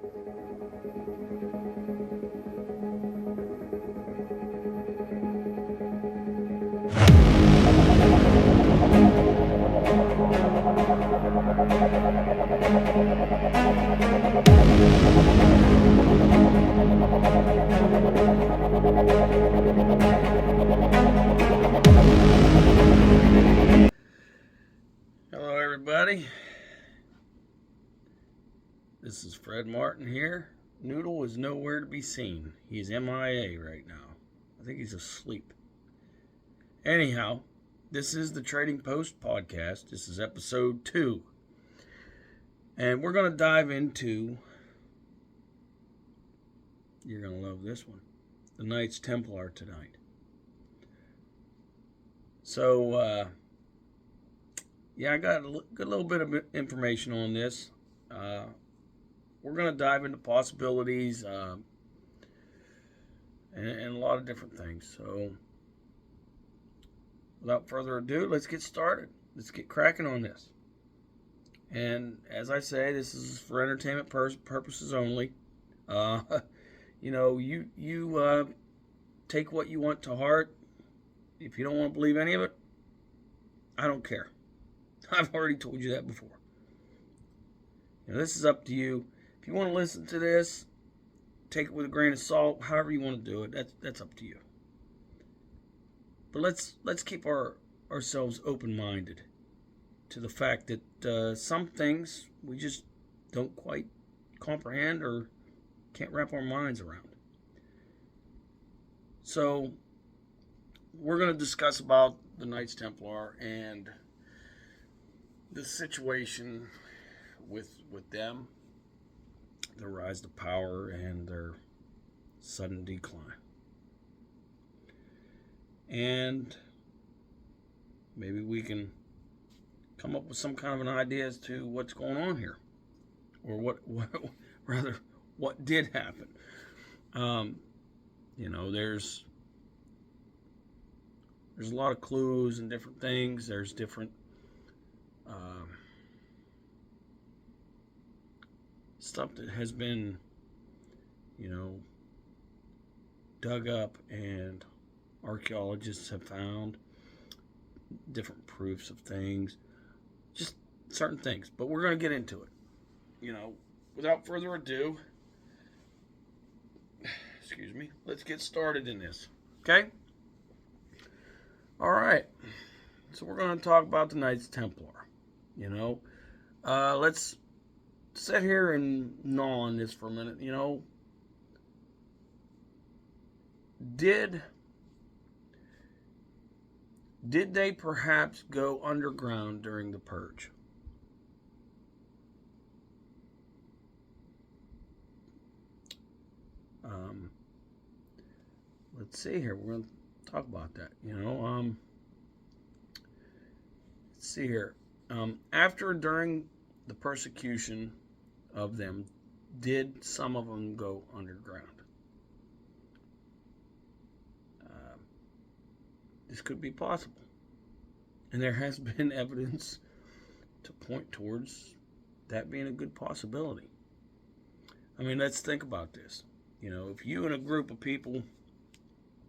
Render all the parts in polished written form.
Hello everybody, this is Fred Martin here. Noodle is nowhere to be seen. He's MIA right now. I think he's asleep. Anyhow, this is the Trading Post podcast. This is episode 2. And we're going to dive into, you're going to love this one, the Knights Templar tonight. So, I got a little bit of information on this. We're going to dive into possibilities and a lot of different things. So, without further ado, let's get started. Let's get cracking on this. And as I say, this is for entertainment purposes only. You take what you want to heart. If you don't want to believe any of it, I don't care. I've already told you that before. This is up to you. If you want to listen to this, take it with a grain of salt. However you want to do it, that's up to you. But let's keep ourselves open-minded to the fact that some things we just don't quite comprehend or can't wrap our minds around. So we're going to discuss about the Knights Templar and the situation with them, their rise to power, and their sudden decline. And maybe we can come up with some kind of an idea as to what's going on here, or what did happen. There's a lot of clues and different things. There's different stuff that has been, dug up, and archaeologists have found different proofs of things, just certain things. But we're going to get into it. Without further ado, let's get started in this. Okay? All right. So we're going to talk about the Knights Templar. Let's sit here and gnaw on this for a minute. Did they perhaps go underground during the purge? Let's see here. We're going to talk about that. Let's see here. After and during the persecution of them, did some of them go underground? This could be possible. And there has been evidence to point towards that being a good possibility. Let's think about this. If you and a group of people,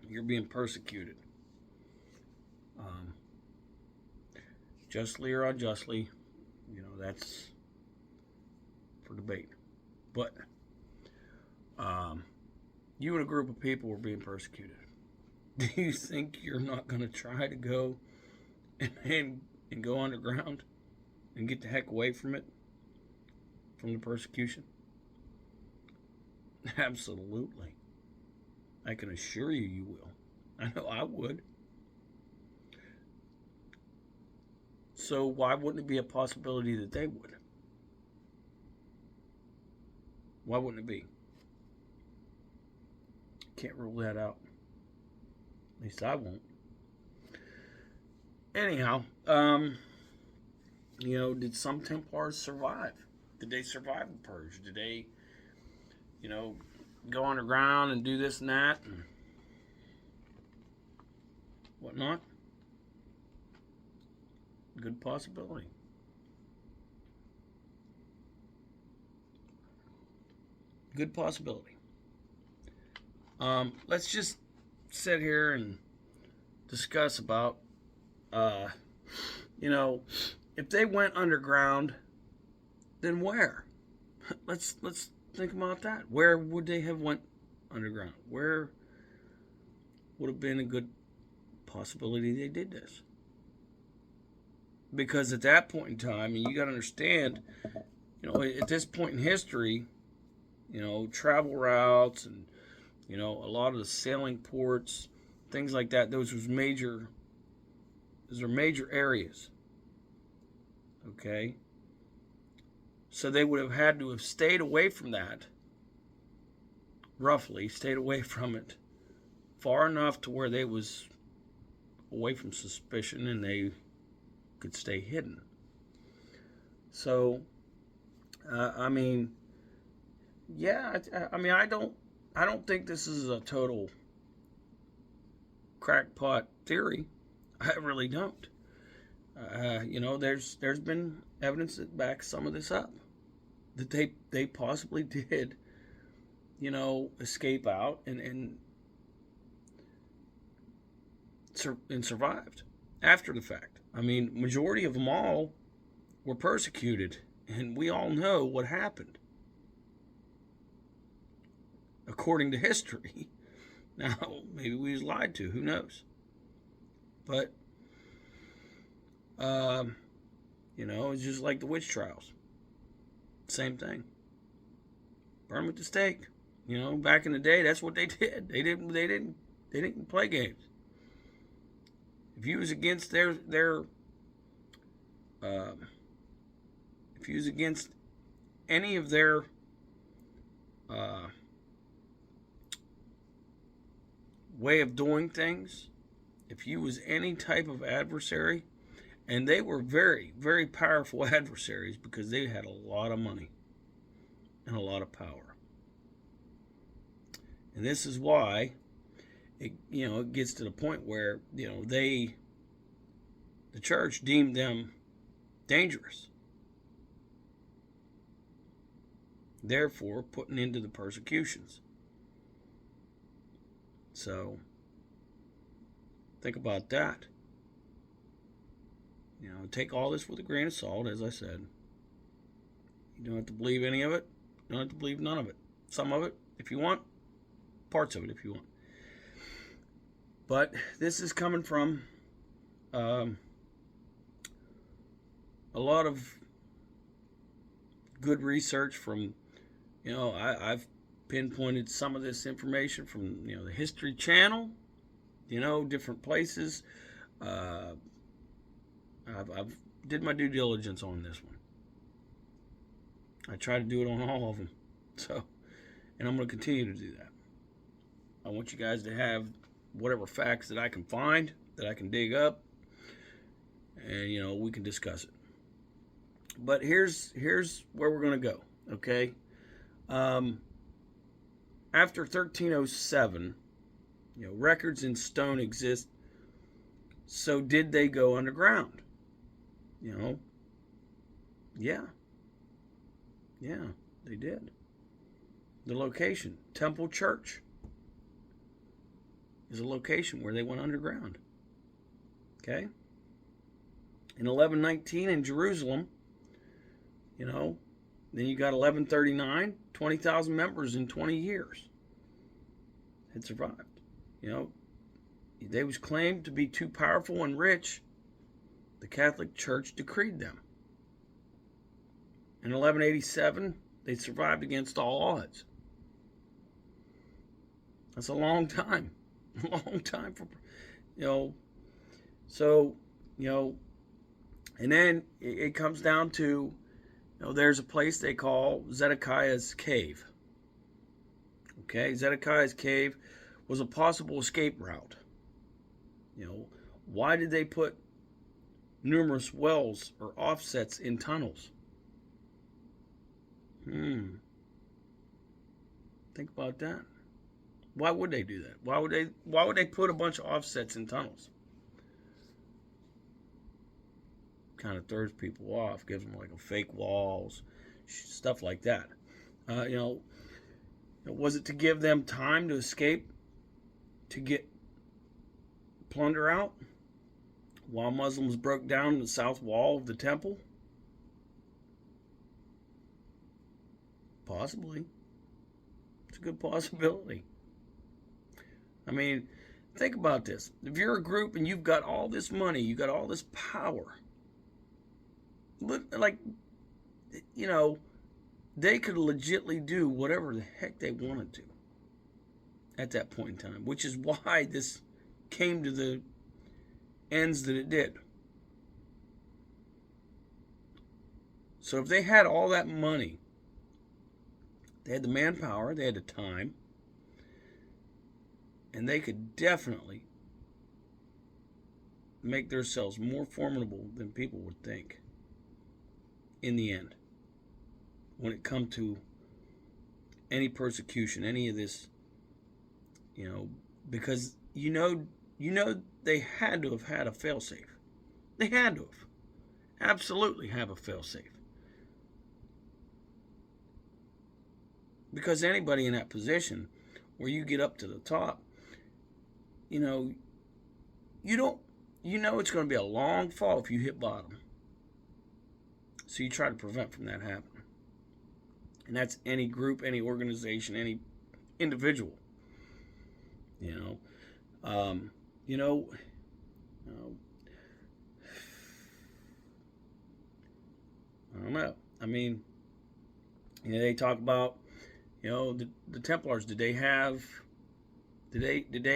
you're being persecuted, justly or unjustly, that's for debate. But you and a group of people were being persecuted. Do you think you're not going to try to go and go underground and get the heck away from it, from the persecution? Absolutely. I can assure you will. I know I would. So why wouldn't it be a possibility that they would? Why wouldn't it be? Can't rule that out. At least I won't. Anyhow, did some Templars survive? Did they survive the purge? Did they, go underground and do this and that and whatnot? Good possibility. Good possibility. Let's just sit here and discuss about, uh, you know, if they went underground, then where? Let's think about that. Where would they have went underground? Where would have been a good possibility they did this? Because at that point in time, and you got to understand, at this point in history, travel routes and, a lot of the sailing ports, things like that, those are major areas. Okay? So they would have had to have stayed away from that, roughly, stayed away from it far enough to where they was away from suspicion and they could stay hidden. So, I don't think this is a total crackpot theory. I really don't. There's been evidence that backs some of this up, that they possibly did, escape out and survived after the fact. Majority of them all were persecuted, and we all know what happened, according to history. Now, maybe we was lied to, who knows? But, it's just like the witch trials. Same thing. Burn with the stake. Back in the day, that's what they did. They didn't play games. If you was against if you was against any of their way of doing things, if you was any type of adversary, and they were very, very powerful adversaries because they had a lot of money and a lot of power. And this is why it gets to the point where, the church deemed them dangerous. Therefore, putting into the persecutions. So, think about that. Take all this with a grain of salt, as I said. You don't have to believe any of it. You don't have to believe none of it. Some of it, if you want. Parts of it, if you want. But this is coming from a lot of good research from, I've pinpointed some of this information from, the History Channel, different places. I've did my due diligence on this one. I try to do it on all of them. So, and I'm going to continue to do that. I want you guys to have whatever facts that I can find, that I can dig up, and, we can discuss it. But here's where we're going to go, okay? After 1307, records in stone exist. So did they go underground? Yeah, they did. The location, Temple Church, is a location where they went underground. Okay? In 1119 in Jerusalem, then you got 1139, 20,000 members in 20 years had survived. They was claimed to be too powerful and rich. The Catholic Church decreed them. In 1187, they survived against all odds. That's a long time. A long time for, so, and then it comes down to, there's a place they call Zedekiah's Cave. Okay, Zedekiah's Cave was a possible escape route. Why did they put numerous wells or offsets in tunnels? Think about that. Why would they do that? Why would they put a bunch of offsets in tunnels? Kind of throws people off, gives them like a fake walls, stuff like that. Was it to give them time to escape, to get plunder out, while Muslims broke down the south wall of the temple? Possibly. It's a good possibility. I mean, think about this. If you're a group and you've got all this money, you've got all this power, like, they could legitimately do whatever the heck they wanted to at that point in time, which is why this came to the ends that it did. So if they had all that money, they had the manpower, they had the time, and they could definitely make themselves more formidable than people would think in the end, when it comes to any persecution, any of this, because they had to have had a failsafe. They had to have absolutely have a failsafe, because anybody in that position where you get up to the top, it's going to be a long fall if you hit bottom. So you try to prevent from that happening. And that's any group, any organization, any individual. I don't know. I mean, they talk about, the Templars. Did they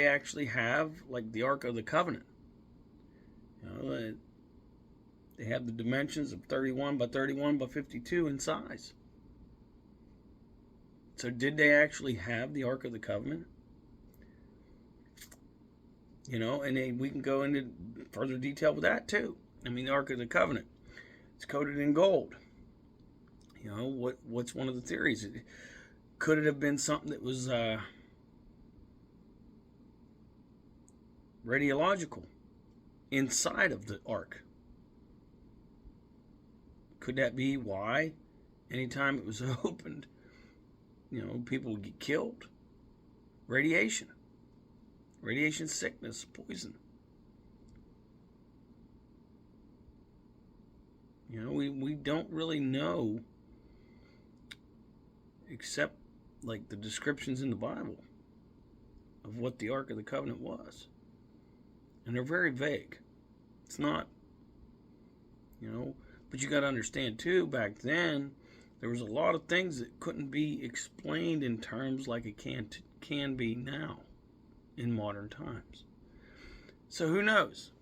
actually have like the Ark of the Covenant? They have the dimensions of 31 by 31 by 52 in size. So did they actually have the Ark of the Covenant? And we can go into further detail with that too. I mean, the Ark of the Covenant, it's coated in gold. What's one of the theories? Could it have been something that was radiological inside of the Ark? Could that be why anytime it was opened, people would get killed? Radiation sickness, poison. We don't really know, except like the descriptions in the Bible of what the Ark of the Covenant was. And they're very vague. It's not, but you got to understand too, back then, there was a lot of things that couldn't be explained in terms like it can be now in modern times. So who knows?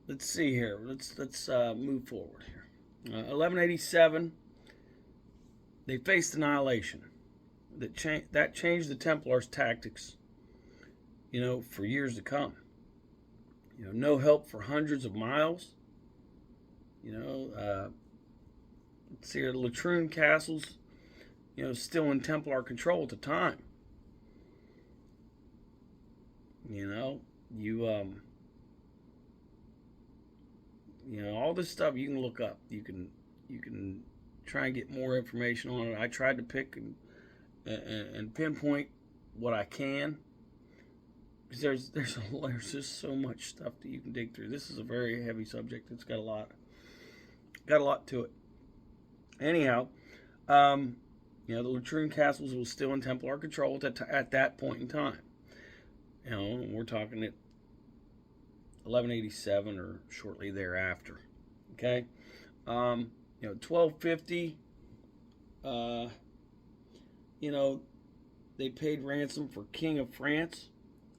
Let's see here. Let's move forward here. 1187, they faced annihilation. That changed the Templars' tactics, for years to come. No help for hundreds of miles. Let's see here, the Latrine castles, still in Templar control at the time. All this stuff you can look up. You can try and get more information on it. I tried to pick and pinpoint what I can, because there's just so much stuff that you can dig through. This is a very heavy subject. It's got a lot to it. Anyhow, the Latrine castles was still in Templar control at that point in time. We're talking at 1187 or shortly thereafter. Okay, 1250. They paid ransom for King of France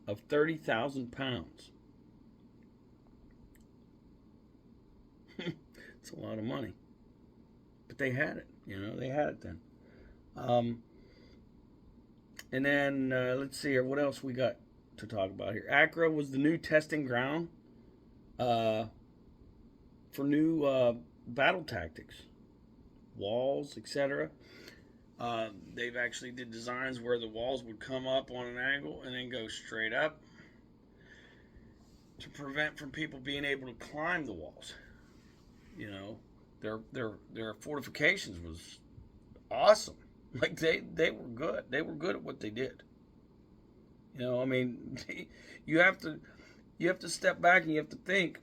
of 30,000 pounds. It's a lot of money, but they had it. They had it then. And then let's see here. What else we got to talk about here? Accra was the new testing ground for new battle tactics, walls, etc. They've actually did designs where the walls would come up on an angle and then go straight up to prevent from people being able to climb the walls. Their fortifications was awesome. Like they were good. They were good at what they did. You know, I mean, you have to step back and you have to think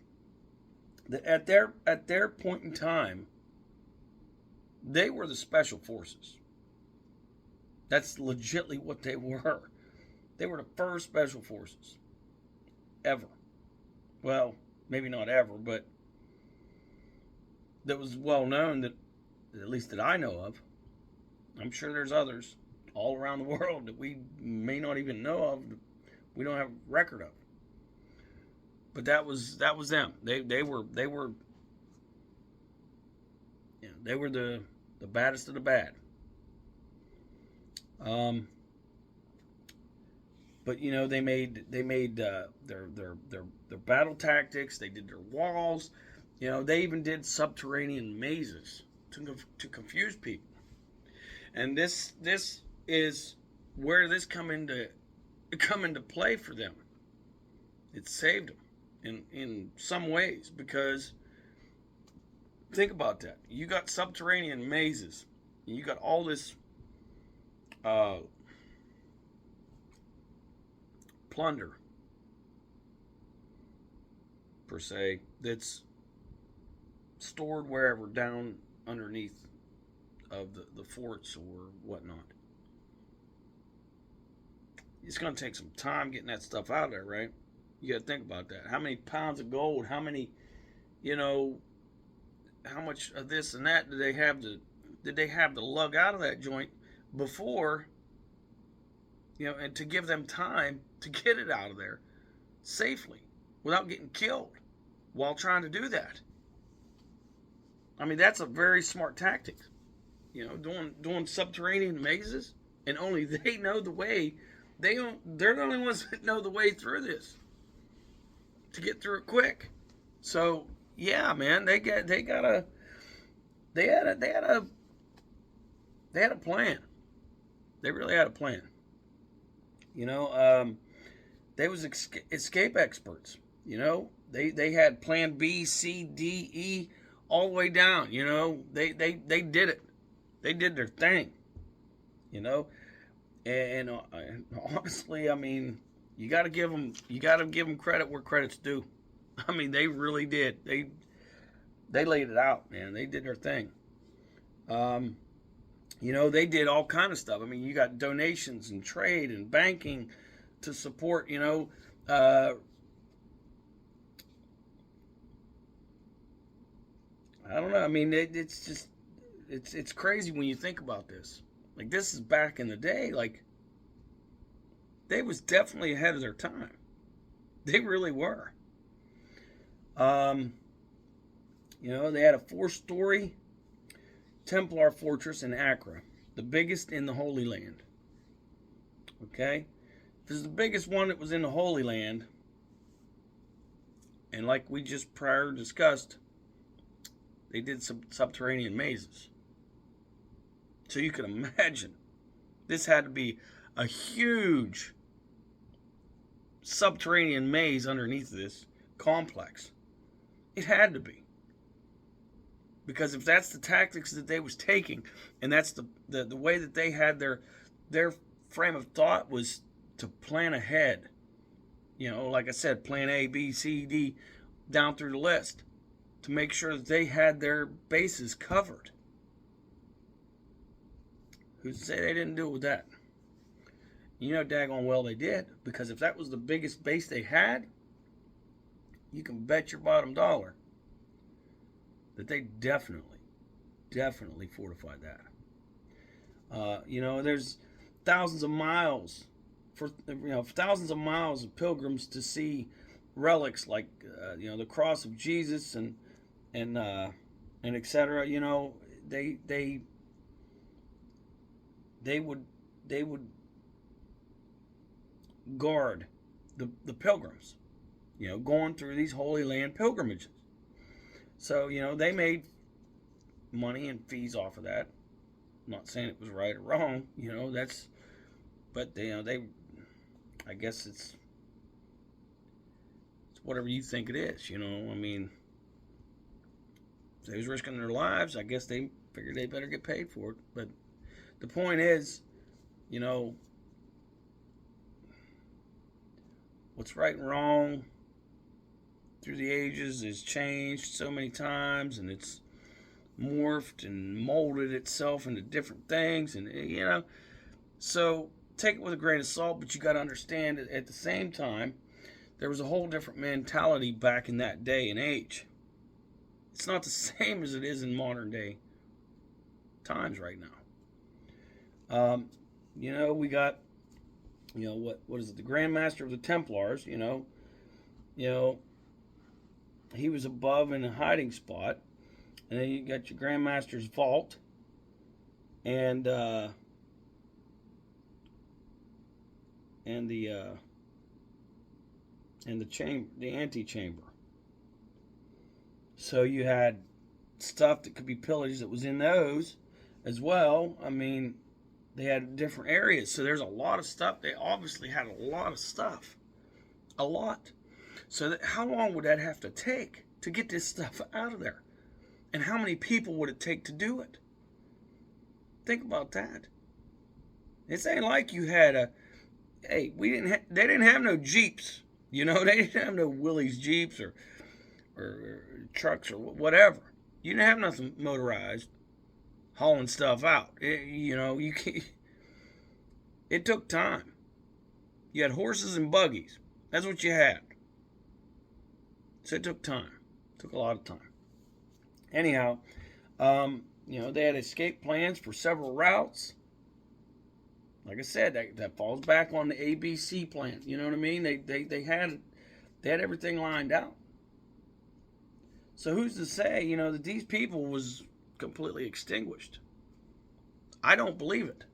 that at their point in time, they were the special forces. That's legitimately what they were. They were the first special forces ever. Well, maybe not ever, but that was well known, that at least that I know of. I'm sure there's others all around the world that we may not even know of, that we don't have record of. But that was them. They were they were the baddest of the bad. But you know, they made their battle tactics. They did their walls. You know, they even did subterranean mazes to confuse people. And this is where this come into play for them. It saved them in some ways, because think about that. You got subterranean mazes. You got all this plunder, per se, that's stored wherever down underneath of the forts or whatnot. It's going to take some time getting that stuff out of there, right? You got to think about that. How many pounds of gold? How many, you know, how much of this and that did they have to lug out of that joint before, you know, and to give them time to get it out of there safely without getting killed while trying to do that. I mean, that's a very smart tactic. You know, doing subterranean mazes, and only they know the way. They're the only ones that know the way through this to get through it quick. So yeah, man, they had a plan. They really had a plan. You know, they was escape experts. You know, they had plan B, C, D, E, all the way down. You know, they did it. They did their thing. You know, and honestly, I mean, you got to give them credit where credit's due. I mean, they really did. They laid it out, man. They did their thing. You know, they did all kind of stuff. I mean, you got donations and trade and banking to support, you know, I don't know. I mean, it's just, it's crazy when you think about this. Like, this is back in the day. Like, they was definitely ahead of their time. They really were. You know, they had a 4-story Templar fortress in Accra, the biggest in the Holy Land. Okay? This is the biggest one that was in the Holy Land. And like we just prior discussed, they did some subterranean mazes. So you can imagine, this had to be a huge subterranean maze underneath this complex. It had to be. Because if that's the tactics that they was taking, and that's the way that they had their frame of thought, was to plan ahead. You know, like I said, plan A, B, C, D, down through the list, to make sure that they had their bases covered. Who's to say they didn't do it with that? You know daggone well they did, because if that was the biggest base they had, you can bet your bottom dollar that they definitely fortified that. You know, there's thousands of miles of pilgrims to see relics like you know, the cross of Jesus and etc. You know, they would guard the pilgrims, you know, going through these Holy Land pilgrimages. So, you know, they made money and fees off of that. I'm not saying it was right or wrong, you know, but you know, I guess it's whatever you think it is, you know. I mean, If they was risking their lives, I guess they figured they better get paid for it. But the point is, you know, what's right and wrong through the ages has changed so many times, and it's morphed and molded itself into different things, and you know, so take it with a grain of salt. But you got to understand that at the same time, there was a whole different mentality back in that day and age. It's not the same as it is in modern day times right now. You know, we got, you know, what is it? The Grand Master of the Templars. You know, he was above in a hiding spot, and then you got your Grand Master's vault, and the chamber, the antechamber. So you had stuff that could be pillaged that was in those as well. I mean, they had different areas, so there's a lot of stuff. They obviously had a lot of stuff, a lot. So how long would that have to take to get this stuff out of there? And how many people would it take to do it? Think about that. It ain't like you had they didn't have no Jeeps. You know, they didn't have no Willys Jeeps or trucks or whatever. You didn't have nothing motorized hauling stuff out. It took time. You had horses and buggies. That's what you had. So it took time. It took a lot of time. Anyhow, they had escape plans for several routes. Like I said, that falls back on the ABC plan. You know what I mean? They had everything lined out. So who's to say, that these people was completely extinguished? I don't believe it.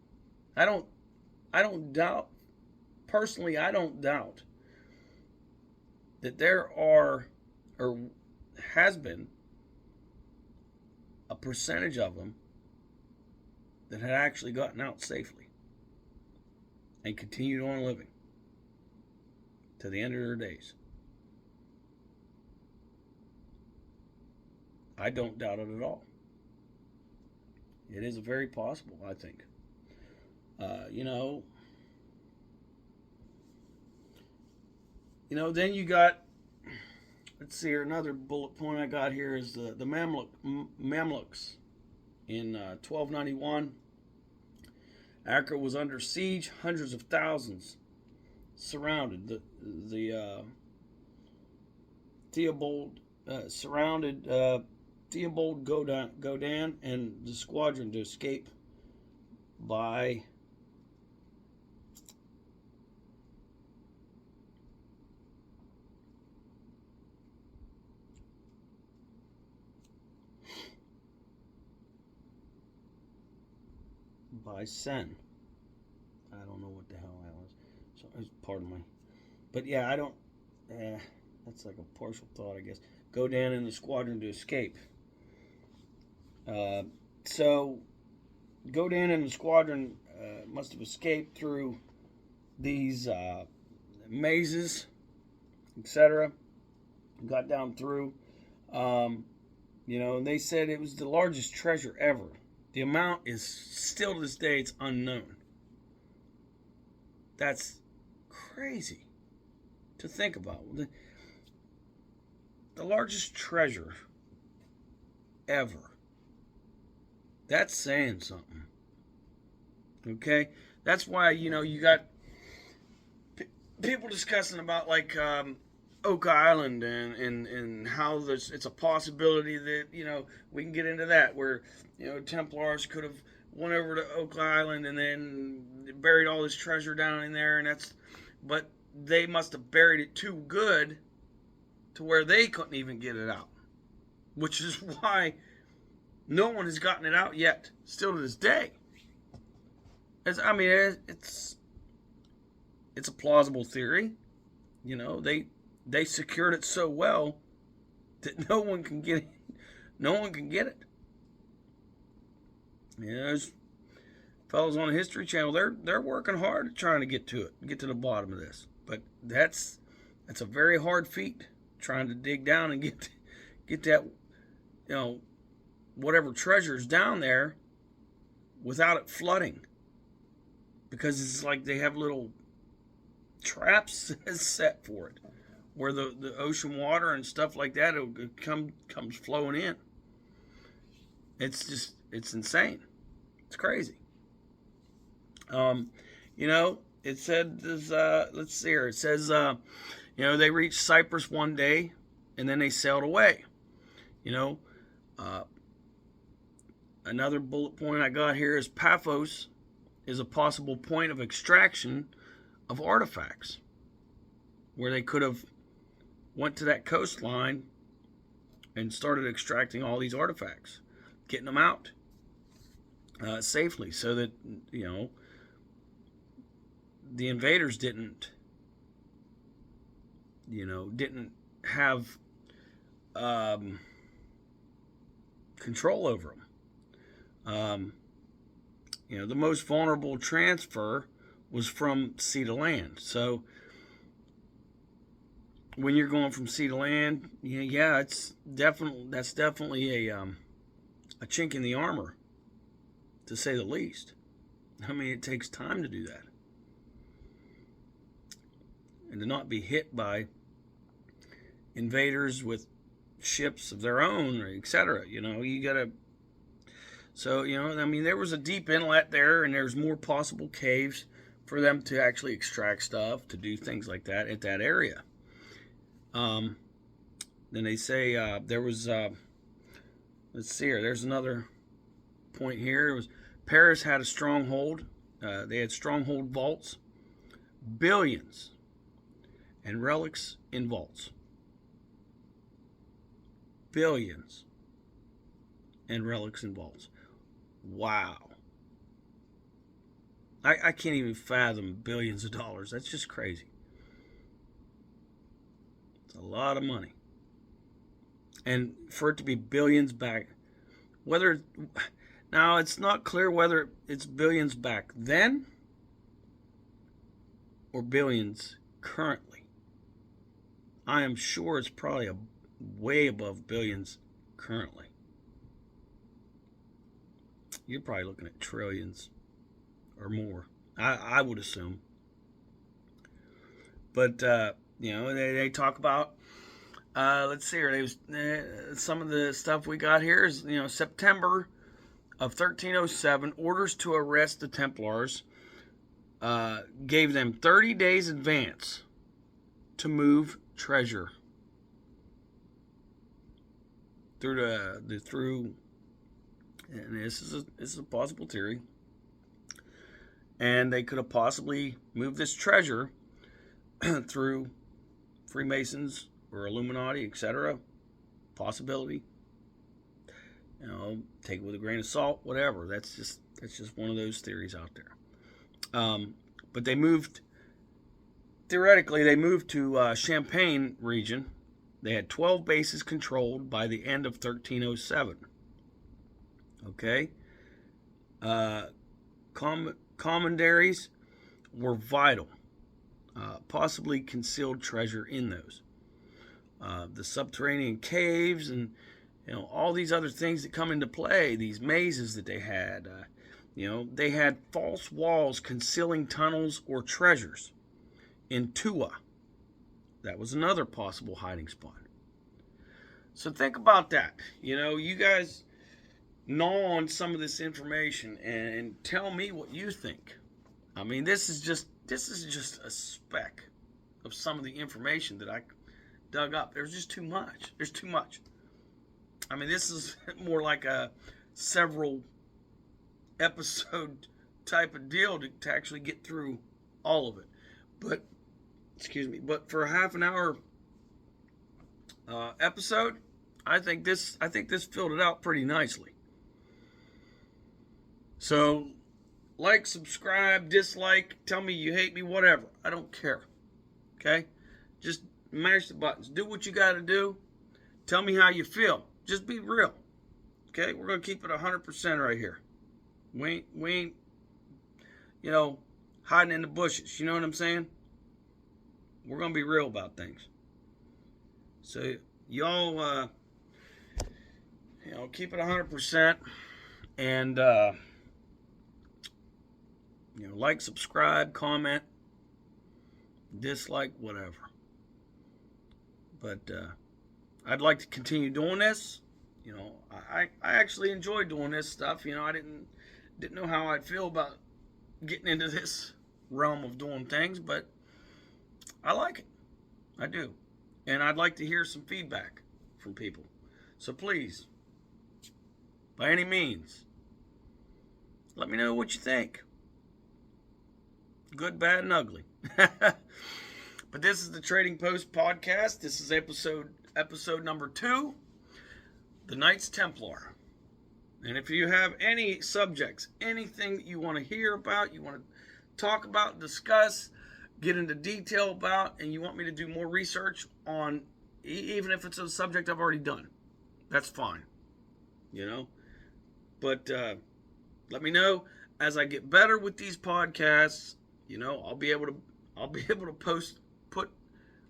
I don't doubt. Personally, I don't doubt that there are, or has been, a percentage of them that had actually gotten out safely and continued on living to the end of their days. I don't doubt it at all. It is very possible, I think. Then you got, let's see here, another bullet point I got here is the Mamluks in 1291. Acre was under siege, hundreds of thousands surrounded. The Theobald surrounded Theobald Godin and the squadron to escape by Sen. I don't know what the hell that was. So, pardon me. But yeah, I don't. That's like a partial thought, I guess. Godin and the squadron to escape. So Godin and the squadron must have escaped through these mazes, etc. Got down through. And they said it was the largest treasure ever. The amount is still to this day, it's unknown. That's crazy to think about. The largest treasure ever. That's saying something. Okay? That's why, you got people discussing about like Oak Island and how it's a possibility that, we can get into that where, Templars could have went over to Oak Island and then buried all this treasure down in there, but they must have buried it too good to where they couldn't even get it out, which is why no one has gotten it out yet, still to this day. It's a plausible theory. They secured it so well that no one can get it. No one can get it. There's fellows on the History Channel. They're working hard at trying to get to it, get to the bottom of this. But that's a very hard feat, trying to dig down and get that, whatever treasure's down there without it flooding, because it's like they have little traps set for it, where the ocean water and stuff like that comes flowing in. It's insane. It's crazy. It said let's see here. It says they reached Cyprus one day and then they sailed away. Another bullet point I got here is Paphos is a possible point of extraction of artifacts, where they could have went to that coastline and started extracting all these artifacts, getting them out safely, so that the invaders didn't have control over them. The most vulnerable transfer was from sea to land. So when you're going from sea to land, that's definitely a chink in the armor, to say the least. I mean, it takes time to do that, and to not be hit by invaders with ships of their own, or etc. You gotta. So there was a deep inlet there, and there's more possible caves for them to actually extract stuff, to do things like that at that area. Then they say there was. Let's see here. There's another point here. It was Paris had a stronghold. They had stronghold vaults, billions, and relics in vaults. Billions and relics in vaults. Wow. I can't even fathom billions of dollars. That's just crazy. It's a lot of money. And for it to be billions back, now it's not clear whether it's billions back then or billions currently. I am sure it's probably way above billions currently. You're probably looking at trillions or more, I would assume. But they talk about let's see here. Some of the stuff we got here is September of 1307, orders to arrest the Templars gave them 30 days advance to move treasure through. And this is a possible theory. And they could have possibly moved this treasure through Freemasons or Illuminati, etc. Possibility. Take it with a grain of salt, whatever. That's just one of those theories out there. But they moved, theoretically, to Champagne region. They had 12 bases controlled by the end of 1307. Okay? Commanderies were vital. Possibly concealed treasure in those. The subterranean caves and all these other things that come into play, these mazes that they had. They had false walls concealing tunnels or treasures. In Tua, that was another possible hiding spot. So think about that. You guys gnaw on some of this information and tell me what you think. I mean, this is just a speck of some of the information that I dug up. There's just too much. There's too much. I mean, this is more like a several episode type of deal to actually get through all of it. But for a half an hour episode, I think this filled it out pretty nicely. So, like, subscribe, dislike, tell me you hate me, whatever. I don't care. Okay? Just mash the buttons. Do what you got to do. Tell me how you feel. Just be real. Okay? We're going to keep it 100% right here. We ain't, hiding in the bushes. You know what I'm saying? We're going to be real about things. So, y'all, keep it 100%. And, like, subscribe, comment, dislike, whatever. But I'd like to continue doing this. I actually enjoy doing this stuff. I didn't know how I'd feel about getting into this realm of doing things, but I like it. I do. And I'd like to hear some feedback from people. So please, by any means, let me know what you think. Good, bad, and ugly. But this is the Trading Post podcast. This is episode number 2, the Knights Templar. And if you have any subjects, anything that you want to hear about, you want to talk about, discuss, get into detail about, and you want me to do more research on, even if it's a subject I've already done, that's fine. But let me know as I get better with these podcasts. I'll be able to put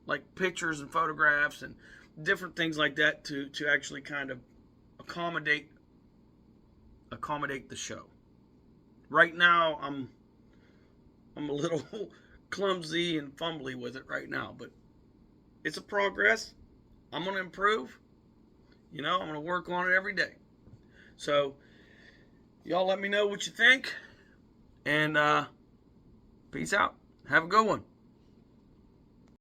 like pictures and photographs and different things like that to actually kind of accommodate the show. Right now I'm a little clumsy and fumbly with it right now, but it's a progress. I'm going to improve. I'm going to work on it every day. So y'all let me know what you think, and peace out. Have a good one.